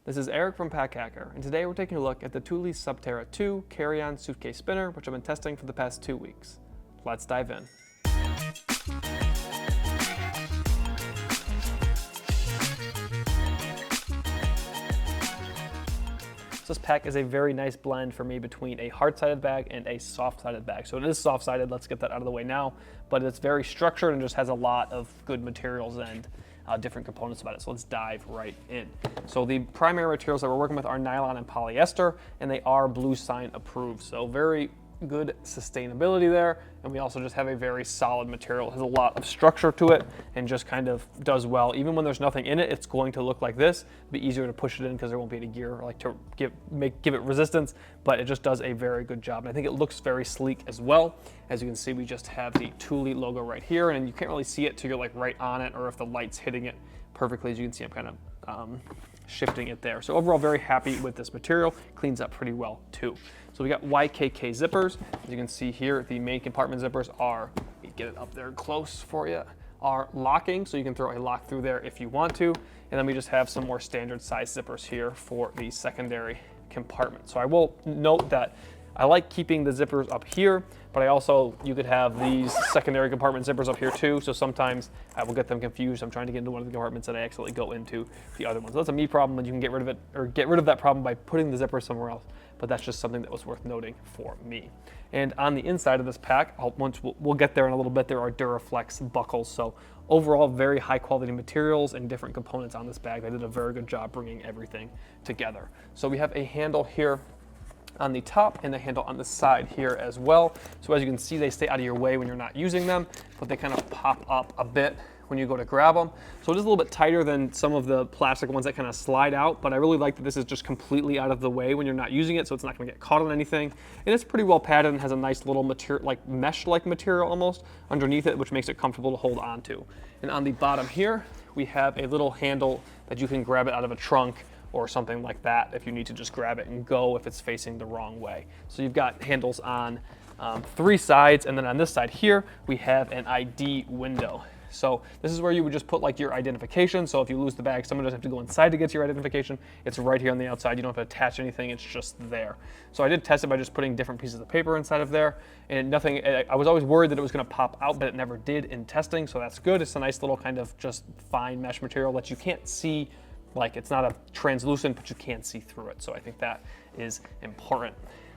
This is Eric from Pack Hacker, and today we're taking a look at the Thule Subterra 2 Carry-On Suitcase Spinner, which I've been testing for the past 2 weeks. Let's dive in. So this pack is a very nice blend for me between a hard-sided bag and a soft-sided bag. So it is soft-sided, let's get that out of the way now, but it's very structured and just has a lot of good materials and different components about it. So let's dive right in. So the primary materials that we're working with are nylon and polyester, and they are Blue Sign approved. So very good sustainability there. And we also just have a very solid material. It has a lot of structure to it and just kind of does well. Even when there's nothing in it, it's going to look like this. It'll be easier to push it in because there won't be any gear like to give it resistance, but it just does a very good job. And I think it looks very sleek as well. As you can see, we just have the Thule logo right here, and you can't really see it till you're like right on it or if the light's hitting it perfectly. As you can see, I'm kind of shifting it there. So overall, very happy with this material. Cleans up pretty well too. So we got YKK zippers. As you can see here, the main compartment zippers are, let me get it up there close for you, are locking. So you can throw a lock through there if you want to. And then we just have some more standard size zippers here for the secondary compartment. So I will note that I like keeping the zippers up here, but you could have these secondary compartment zippers up here too. So sometimes I will get them confused. I'm trying to get into one of the compartments and I accidentally go into the other one. So that's a me problem, and you can get rid of it or get rid of that problem by putting the zipper somewhere else. But that's just something that was worth noting for me. And on the inside of this pack, we'll get there in a little bit, there are Duraflex buckles. So overall, very high quality materials and different components on this bag. They did a very good job bringing everything together. So we have a handle here on the top and the handle on the side here as well. So as you can see, they stay out of your way when you're not using them, but they kind of pop up a bit when you go to grab them. So it is a little bit tighter than some of the plastic ones that kind of slide out, but I really like that this is just completely out of the way when you're not using it, so it's not gonna get caught on anything. And it's pretty well padded and has a nice little material, like mesh-like material almost, underneath it, which makes it comfortable to hold on to. And on the bottom here, we have a little handle that you can grab it out of a trunk or something like that if you need to just grab it and go if it's facing the wrong way. So you've got handles on 3 sides, and then on this side here, we have an ID window. So this is where you would just put like your identification. So if you lose the bag, someone doesn't have to go inside to get your identification. It's right here on the outside. You don't have to attach anything. It's just there. So I did test it by just putting different pieces of paper inside of there, and nothing. I was always worried that it was going to pop out, but it never did in testing. So that's good. It's a nice little kind of just fine mesh material that you can't see. Like, it's not a translucent, but you can't see through it. So I think that is important.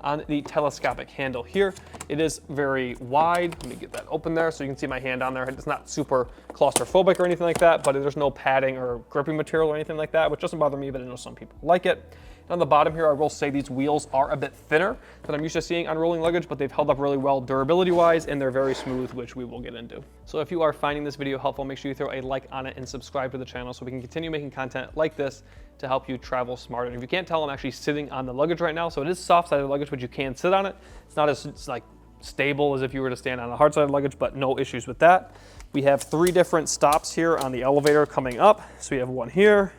On the telescopic handle here, it is very wide. Let me get that open there so you can see my hand on there. It's not super claustrophobic or anything like that, but there's no padding or gripping material or anything like that, which doesn't bother me, but I know some people like it. And on the bottom here, I will say these wheels are a bit thinner than I'm used to seeing on rolling luggage, but they've held up really well durability-wise, and they're very smooth, which we will get into. So if you are finding this video helpful, make sure you throw a like on it and subscribe to the channel so we can continue making content like this to help you travel smarter. And if you can't tell, I'm actually sitting on the luggage right now, so it is soft-sided luggage, but you can sit on it. It's not as like stable as if you were to stand on a hard-sided luggage, but no issues with that. We have 3 different stops here on the elevator coming up. So we have one here,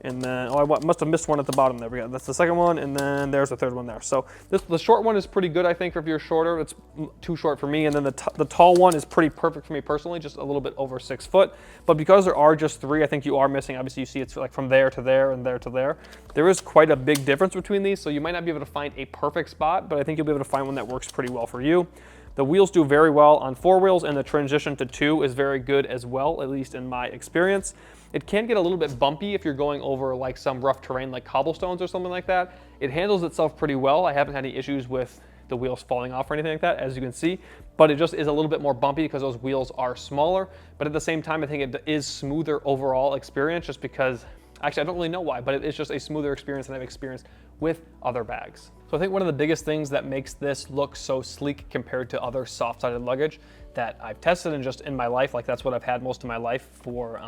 and then, I must have missed one at the bottom. There we go. That's the second one, and then there's the third one there. So the short one is pretty good, I think, if you're shorter. It's too short for me, and then the tall one is pretty perfect for me personally, just a little bit over 6 foot. But because there are just 3, I think you are missing. Obviously, you see it's like from there to there and there to there. There is quite a big difference between these, so you might not be able to find a perfect spot, but I think you'll be able to find one that works pretty well for you. The wheels do very well on 4 wheels, and the transition to 2 is very good as well, at least in my experience. It can get a little bit bumpy if you're going over like some rough terrain like cobblestones or something like that. It handles itself pretty well. I haven't had any issues with the wheels falling off or anything like that, as you can see, but it just is a little bit more bumpy because those wheels are smaller. But at the same time, I think it is smoother overall experience just because, actually, I don't really know why, but it is just a smoother experience than I've experienced with other bags. So I think one of the biggest things that makes this look so sleek compared to other soft-sided luggage that I've tested and just in my life, like that's what I've had most of my life for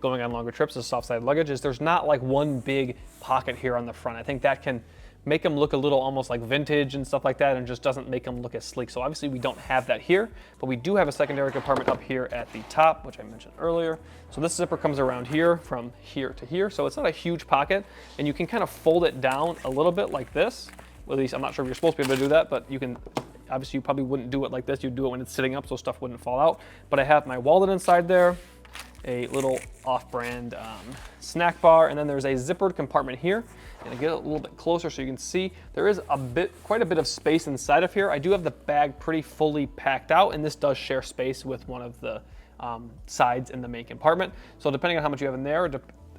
going on longer trips is soft-sided luggage, is there's not like one big pocket here on the front. I think that can make them look a little almost like vintage and stuff like that, and just doesn't make them look as sleek. So obviously we don't have that here, but we do have a secondary compartment up here at the top, which I mentioned earlier. So this zipper comes around here from here to here. So it's not a huge pocket, and you can kind of fold it down a little bit like this. Well, at least I'm not sure if you're supposed to be able to do that, but you can, obviously you probably wouldn't do it like this. You'd do it when it's sitting up so stuff wouldn't fall out. But I have my wallet inside there. a little off-brand snack bar, and then there's a zippered compartment here. And to get a little bit closer so you can see, there is quite a bit of space inside of here. I do have the bag pretty fully packed out, and this does share space with one of the sides in the main compartment. So depending on how much you have in there,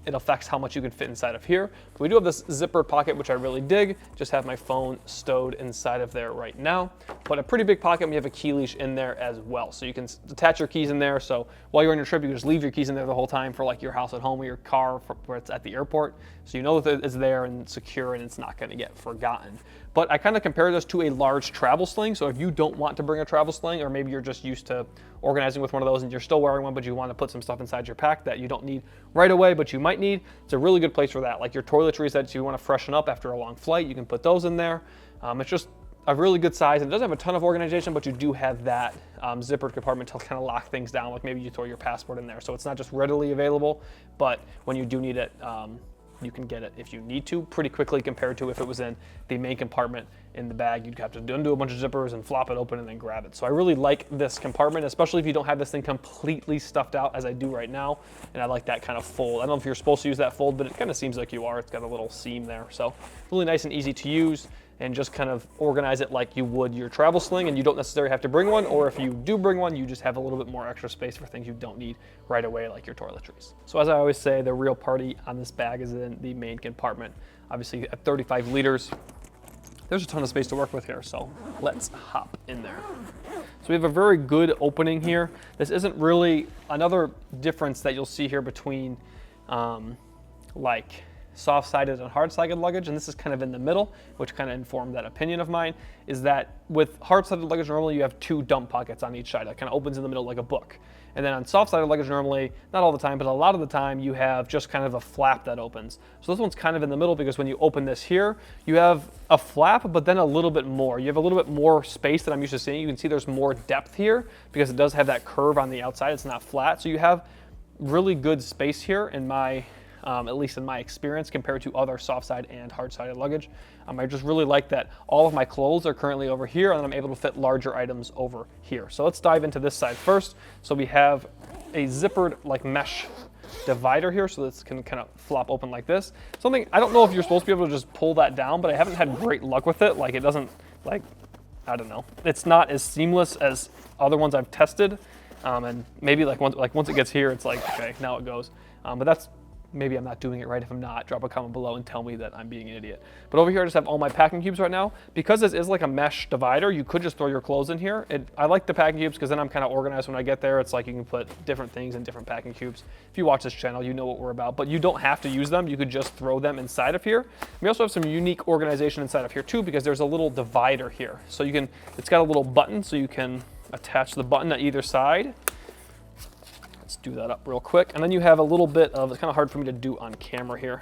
it affects how much you can fit inside of here. But we do have this zippered pocket, which I really dig. Just have my phone stowed inside of there right now. But a pretty big pocket, and we have a key leash in there as well. So you can attach your keys in there. So while you're on your trip, you can just leave your keys in there the whole time for like your house at home or your car where it's at the airport. So you know that it's there and secure and it's not gonna get forgotten. But I kind of compare this to a large travel sling. So if you don't want to bring a travel sling, or maybe you're just used to organizing with one of those and you're still wearing one, but you want to put some stuff inside your pack that you don't need right away, but you might need, it's a really good place for that. Like your toiletries that you want to freshen up after a long flight, you can put those in there. It's just a really good size, and it doesn't have a ton of organization, but you do have that zippered compartment to kind of lock things down. Like maybe you throw your passport in there. So it's not just readily available, but when you do need it, you can get it if you need to pretty quickly compared to if it was in the main compartment in the bag. You'd have to undo a bunch of zippers and flop it open and then grab it. So I really like this compartment, especially if you don't have this thing completely stuffed out as I do right now. And I like that kind of fold. I don't know if you're supposed to use that fold, but it kind of seems like you are. It's got a little seam there. So really nice and easy to use, and just kind of organize it like you would your travel sling, and you don't necessarily have to bring one, or if you do bring one, you just have a little bit more extra space for things you don't need right away, like your toiletries. So as I always say, the real party on this bag is in the main compartment. Obviously at 35 liters, there's a ton of space to work with here, so let's hop in there. So we have a very good opening here. This isn't really another difference that you'll see here between like soft-sided and hard-sided luggage, and this is kind of in the middle, which kind of informed that opinion of mine, is that with hard-sided luggage, normally you have two dump pockets on each side that kind of opens in the middle like a book. And then on soft-sided luggage, normally, not all the time, but a lot of the time, you have just kind of a flap that opens. So this one's kind of in the middle because when you open this here, you have a flap, but then a little bit more. You have a little bit more space than I'm used to seeing. You can see there's more depth here because it does have that curve on the outside. It's not flat. So you have really good space here in my at least in my experience, compared to other soft-side and hard-sided luggage. I just really like that all of my clothes are currently over here, and then I'm able to fit larger items over here. So let's dive into this side first. So we have a zippered like mesh divider here, so this can kind of flop open like this. Something, I don't know if you're supposed to be able to just pull that down, but I haven't had great luck with it. Like it doesn't, like, I don't know. It's not as seamless as other ones I've tested. And maybe once it gets here, it's like, okay, now it goes. But that's, maybe I'm not doing it right. If I'm not, drop a comment below and tell me that I'm being an idiot. But over here I just have all my packing cubes right now. Because this is like a mesh divider, you could just throw your clothes in here. I like the packing cubes because then I'm kind of organized when I get there. It's like you can put different things in different packing cubes. If you watch this channel, you know what we're about. But you don't have to use them. You could just throw them inside of here. We also have some unique organization inside of here too, because there's a little divider here. So you can, it's got a little button, so you can attach the button at either side. Let's do that up real quick. And then you have a little bit of, it's kind of hard for me to do on camera here.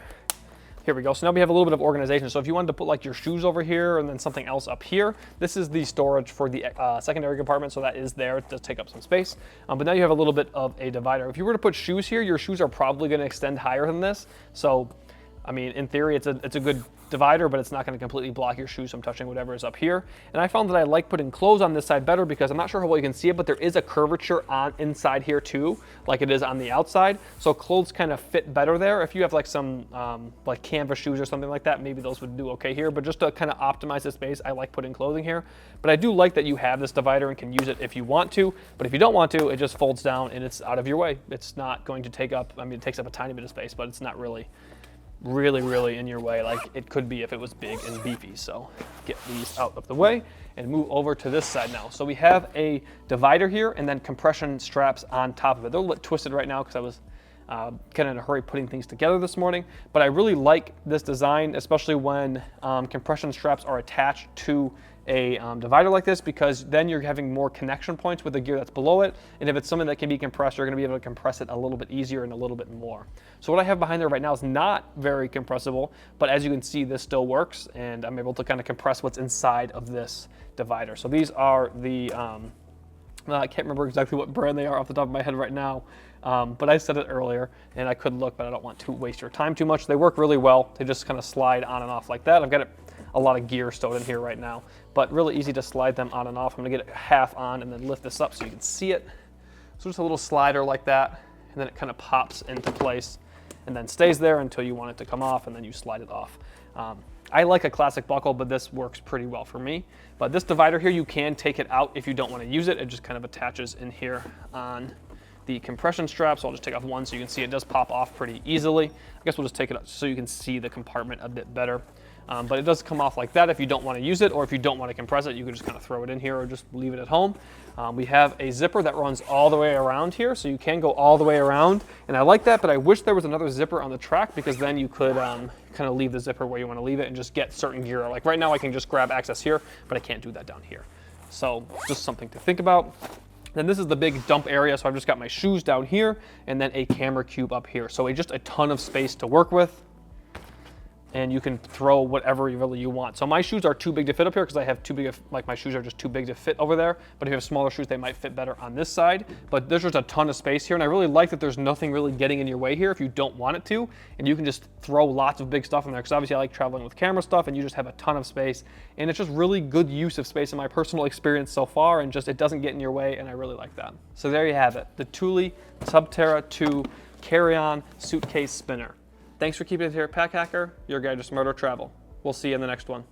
Here we go. So now we have a little bit of organization. So if you wanted to put like your shoes over here and then something else up here, this is the storage for the secondary compartment. So that is there. It does take up some space. But now you have a little bit of a divider. If you were to put shoes here, your shoes are probably going to extend higher than this. So, I mean, in theory, it's a good divider, but it's not going to completely block your shoes from touching whatever is up here. And I found that I like putting clothes on this side better because I'm not sure how well you can see it, but there is a curvature on inside here too, like it is on the outside. So clothes kind of fit better there. If you have like some like canvas shoes or something like that, maybe those would do okay here. But just to kind of optimize the space, I like putting clothing here. But I do like that you have this divider and can use it if you want to. But if you don't want to, it just folds down and it's out of your way. It's not going to take up, I mean, it takes up a tiny bit of space, but it's not really in your way like it could be if it was big and beefy. So get these out of the way and move over to this side now. So we have a divider here and then compression straps on top of it. They're a little bit twisted right now because I was kind of in a hurry putting things together this morning, but I really like this design, especially when compression straps are attached to a divider like this, because then you're having more connection points with the gear that's below it. And if it's something that can be compressed, you're going to be able to compress it a little bit easier and a little bit more. So what I have behind there right now is not very compressible, but as you can see, this still works, and I'm able to kind of compress what's inside of this divider. So these are the, I can't remember exactly what brand they are off the top of my head right now, but I said it earlier, and I could look, but I don't want to waste your time too much. They work really well. They just kind of slide on and off like that. I've got a lot of gear stowed in here right now, but really easy to slide them on and off. I'm gonna get it half on and then lift this up so you can see it. So just a little slider like that, and and then it kind of pops into place and then stays there until you want it to come off, and then you slide it off. I like a classic buckle, but this works pretty well for me. But this divider here, you can take it out if you don't want to use it. It just kind of attaches in here on the compression strap. So I'll just take off one so you can see it does pop off pretty easily. I guess we'll just take it out so you can see the compartment a bit better. But it does come off like that if you don't want to use it, or if you don't want to compress it, you can just kind of throw it in here or just leave it at home. We have a zipper that runs all the way around here, so you can go all the way around. And I like that, but I wish there was another zipper on the track, because then you could kind of leave the zipper where you want to leave it and just get certain gear. Like right now I can just grab access here, but I can't do that down here. So just something to think about. Then this is the big dump area, so I've just got my shoes down here and then a camera cube up here. So just a ton of space to work with. And you can throw whatever you want. So my shoes are too big to fit up here because I have too big of, like my shoes are just too big to fit over there. But if you have smaller shoes, they might fit better on this side. But there's just a ton of space here, and I really like that there's nothing really getting in your way here if you don't want it to. And you can just throw lots of big stuff in there, because obviously I like traveling with camera stuff, and you just have a ton of space. And it's just really good use of space in my personal experience so far, and just it doesn't get in your way, and I really like that. So there you have it, the Thule Subterra 2 Carry-On Suitcase Spinner. Thanks for keeping it here at Pack Hacker, your guide to smarter travel. We'll see you in the next one.